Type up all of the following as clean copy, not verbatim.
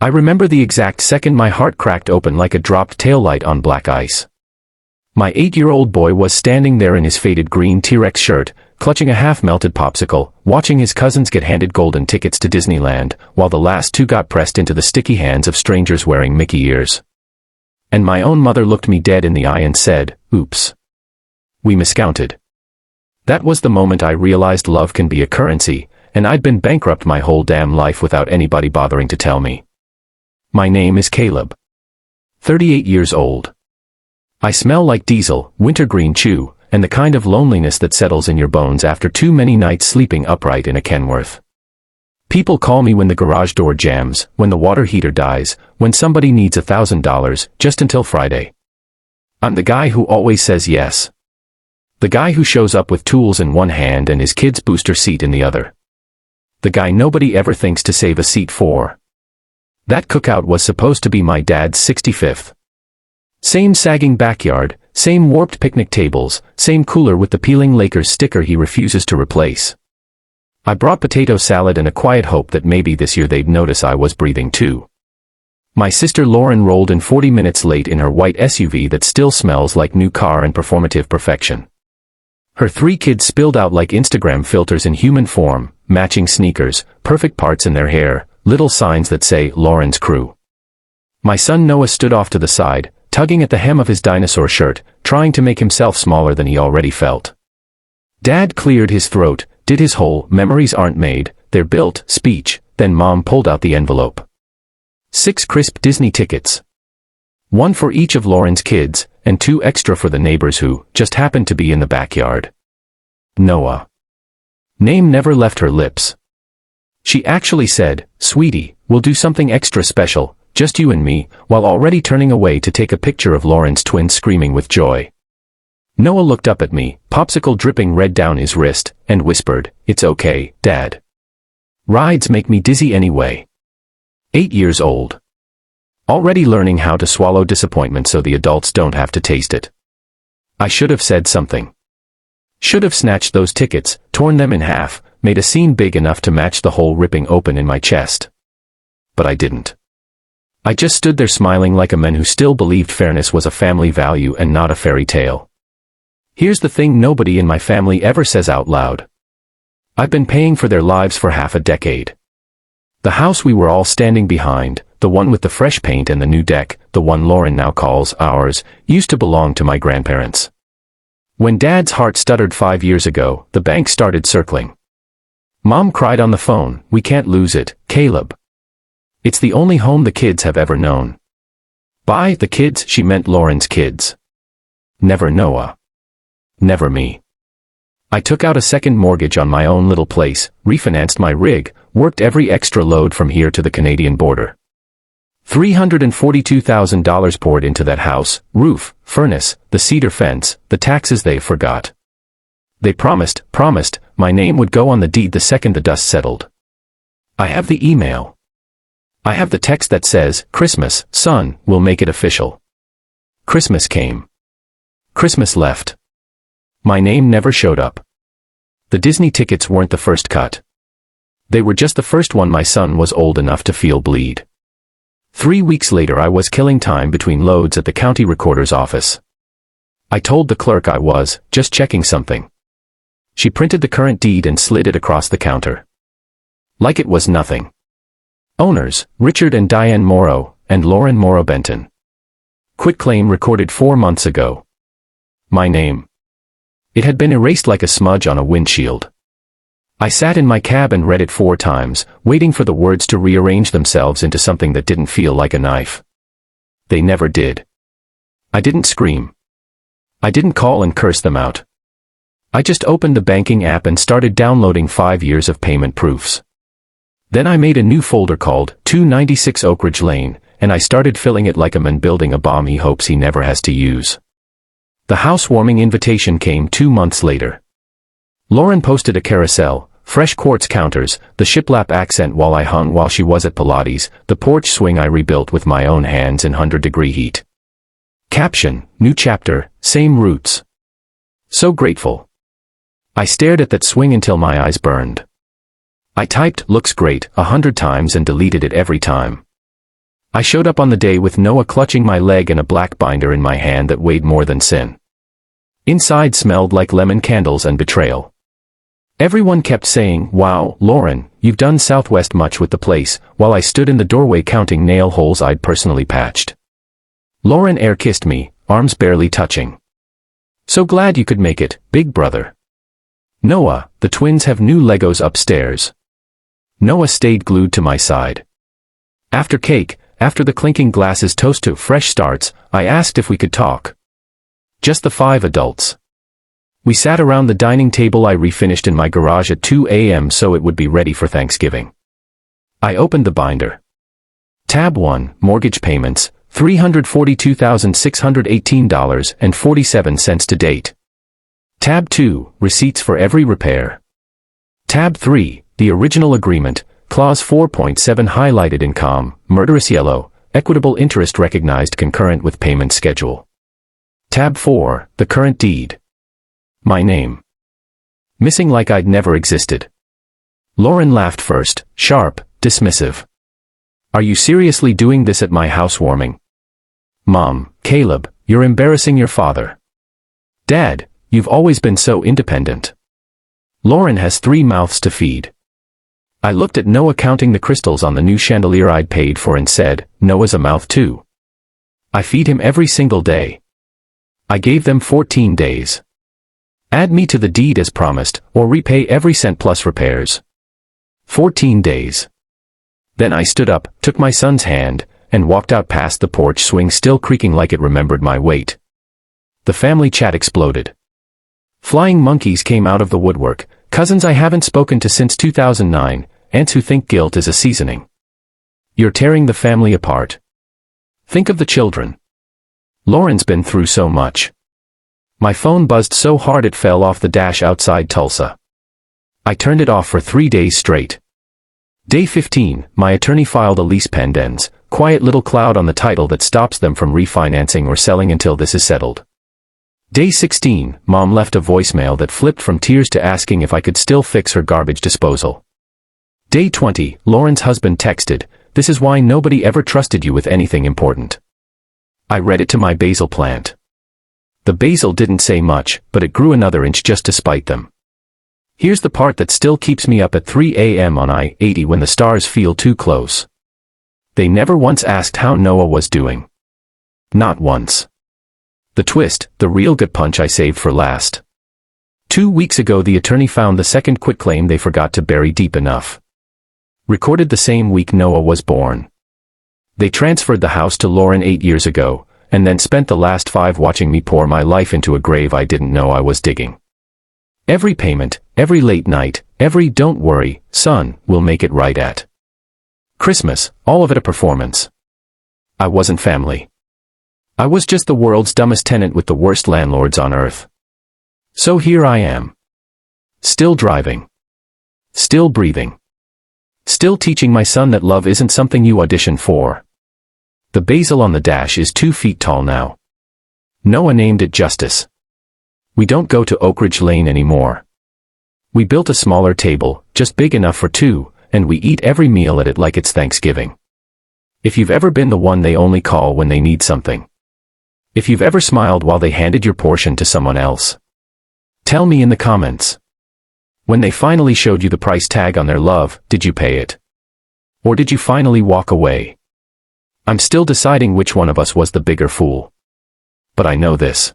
I remember the exact second my heart cracked open like a dropped taillight on black ice. My 8-year-old boy was standing there in his faded green T-Rex shirt, clutching a half-melted popsicle, watching his cousins get handed golden tickets to Disneyland, while the last two got pressed into the sticky hands of strangers wearing Mickey ears. And my own mother looked me dead in the eye and said, "Oops. We miscounted." That was the moment I realized love can be a currency, and I'd been bankrupt my whole damn life without anybody bothering to tell me. My name is Caleb. 38 years old. I smell like diesel, wintergreen chew, and the kind of loneliness that settles in your bones after too many nights sleeping upright in a Kenworth. People call me when the garage door jams, when the water heater dies, when somebody needs $1,000, just until Friday. I'm the guy who always says yes. The guy who shows up with tools in one hand and his kid's booster seat in the other. The guy nobody ever thinks to save a seat for. That cookout was supposed to be my dad's 65th. Same sagging backyard, same warped picnic tables, same cooler with the peeling Lakers sticker he refuses to replace. I brought potato salad and a quiet hope that maybe this year they'd notice I was breathing too. My sister Lauren rolled in 40 minutes late in her white SUV that still smells like new car and performative perfection. Her 3 kids spilled out like Instagram filters in human form, matching sneakers, perfect parts in their hair, little signs that say Lauren's crew. My son Noah stood off to the side, tugging at the hem of his dinosaur shirt, trying to make himself smaller than he already felt. Dad cleared his throat, did his whole "memories aren't made, they're built" speech, then Mom pulled out the envelope. 6 crisp Disney tickets. 1 for each of Lauren's kids, and 2 extra for the neighbors who just happened to be in the backyard. Noah. Name never left her lips. She actually said, "Sweetie, we'll do something extra special, just you and me," while already turning away to take a picture of Lauren's twins screaming with joy. Noah looked up at me, popsicle dripping red down his wrist, and whispered, "It's okay, Dad. Rides make me dizzy anyway." 8 years old. Already learning how to swallow disappointment so the adults don't have to taste it. I should have said something. Should have snatched those tickets, torn them in half, made a scene big enough to match the hole ripping open in my chest. But I didn't. I just stood there smiling like a man who still believed fairness was a family value and not a fairy tale. Here's the thing nobody in my family ever says out loud. I've been paying for their lives for half a decade. The house we were all standing behind, the one with the fresh paint and the new deck, the one Lauren now calls ours, used to belong to my grandparents. When Dad's heart stuttered 5 years ago, the bank started circling. Mom cried on the phone, "We can't lose it, Caleb. It's the only home the kids have ever known." By the kids, she meant Lauren's kids. Never Noah. Never me. I took out a second mortgage on my own little place, refinanced my rig, worked every extra load from here to the Canadian border. $342,000 poured into that house, roof, furnace, the cedar fence, the taxes they forgot. They promised, my name would go on the deed the second the dust settled. I have the email. I have the text that says, "Christmas, son, we'll make it official." Christmas came. Christmas left. My name never showed up. The Disney tickets weren't the first cut. They were just the first one my son was old enough to feel bleed. 3 weeks later I was killing time between loads at the county recorder's office. I told the clerk I was just checking something. She printed the current deed and slid it across the counter. Like it was nothing. Owners, Richard and Diane Morrow, and Lauren Morrow Benton. Quitclaim recorded 4 months ago. My name. It had been erased like a smudge on a windshield. I sat in my cab and read it 4 times, waiting for the words to rearrange themselves into something that didn't feel like a knife. They never did. I didn't scream. I didn't call and curse them out. I just opened the banking app and started downloading 5 years of payment proofs. Then I made a new folder called 296 Oak Ridge Lane, and I started filling it like a man building a bomb he hopes he never has to use. The housewarming invitation came 2 months later. Lauren posted a carousel, fresh quartz counters, the shiplap accent while I hung while she was at Pilates, the porch swing I rebuilt with my own hands in 100-degree heat. Caption, new chapter, same roots. So grateful. I stared at that swing until my eyes burned. I typed, "looks great," 100 times and deleted it every time. I showed up on the day with Noah clutching my leg and a black binder in my hand that weighed more than sin. Inside smelled like lemon candles and betrayal. Everyone kept saying, "Wow, Lauren, you've done Southwest much with the place," while I stood in the doorway counting nail holes I'd personally patched. Lauren air-kissed me, arms barely touching. "So glad you could make it, big brother." "Noah, the twins have new Legos upstairs." Noah stayed glued to my side. After cake, after the clinking glasses toast to fresh starts, I asked if we could talk. Just the 5 adults. We sat around the dining table I refinished in my garage at 2 a.m. so it would be ready for Thanksgiving. I opened the binder. Tab 1, Mortgage Payments, $342,618.47 to date. Tab 2, Receipts for every repair. Tab 3, The Original Agreement, Clause 4.7 highlighted in calm, murderous yellow, equitable interest recognized concurrent with payment schedule. Tab 4, The Current Deed. My name. Missing like I'd never existed. Lauren laughed first, sharp, dismissive. "Are you seriously doing this at my housewarming?" "Mom, Caleb, you're embarrassing your father." "Dad, you've always been so independent." Lauren has 3 mouths to feed. I looked at Noah counting the crystals on the new chandelier I'd paid for and said, "Noah's a mouth too. I feed him every single day." I gave them 14 days. Add me to the deed as promised, or repay every cent plus repairs. 14 days. Then I stood up, took my son's hand, and walked out past the porch swing still creaking like it remembered my weight. The family chat exploded. Flying monkeys came out of the woodwork, cousins I haven't spoken to since 2009, aunts who think guilt is a seasoning. "You're tearing the family apart. Think of the children. Lauren's been through so much." My phone buzzed so hard it fell off the dash outside Tulsa. I turned it off for 3 days straight. Day 15, my attorney filed a lease pendens, quiet little cloud on the title that stops them from refinancing or selling until this is settled. Day 16, Mom left a voicemail that flipped from tears to asking if I could still fix her garbage disposal. Day 20, Lauren's husband texted, "This is why nobody ever trusted you with anything important." I read it to my basil plant. The basil didn't say much, but it grew another inch just to spite them. Here's the part that still keeps me up at 3 a.m. on I-80 when the stars feel too close. They never once asked how Noah was doing. Not once. The twist, the real gut punch I saved for last. 2 weeks ago the attorney found the second quitclaim they forgot to bury deep enough. Recorded the same week Noah was born. They transferred the house to Lauren 8 years ago, and then spent the last 5 watching me pour my life into a grave I didn't know I was digging. Every payment, every late night, every "don't worry, son, we'll make it right" at Christmas, all of it a performance. I wasn't family. I was just the world's dumbest tenant with the worst landlords on earth. So here I am. Still driving. Still breathing. Still teaching my son that love isn't something you audition for. The basil on the dash is 2 feet tall now. Noah named it Justice. We don't go to Oak Ridge Lane anymore. We built a smaller table, just big enough for 2, and we eat every meal at it like it's Thanksgiving. If you've ever been the one they only call when they need something. If you've ever smiled while they handed your portion to someone else. Tell me in the comments. When they finally showed you the price tag on their love, did you pay it? Or did you finally walk away? I'm still deciding which one of us was the bigger fool. But I know this.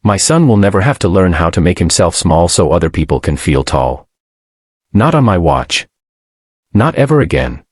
My son will never have to learn how to make himself small so other people can feel tall. Not on my watch. Not ever again.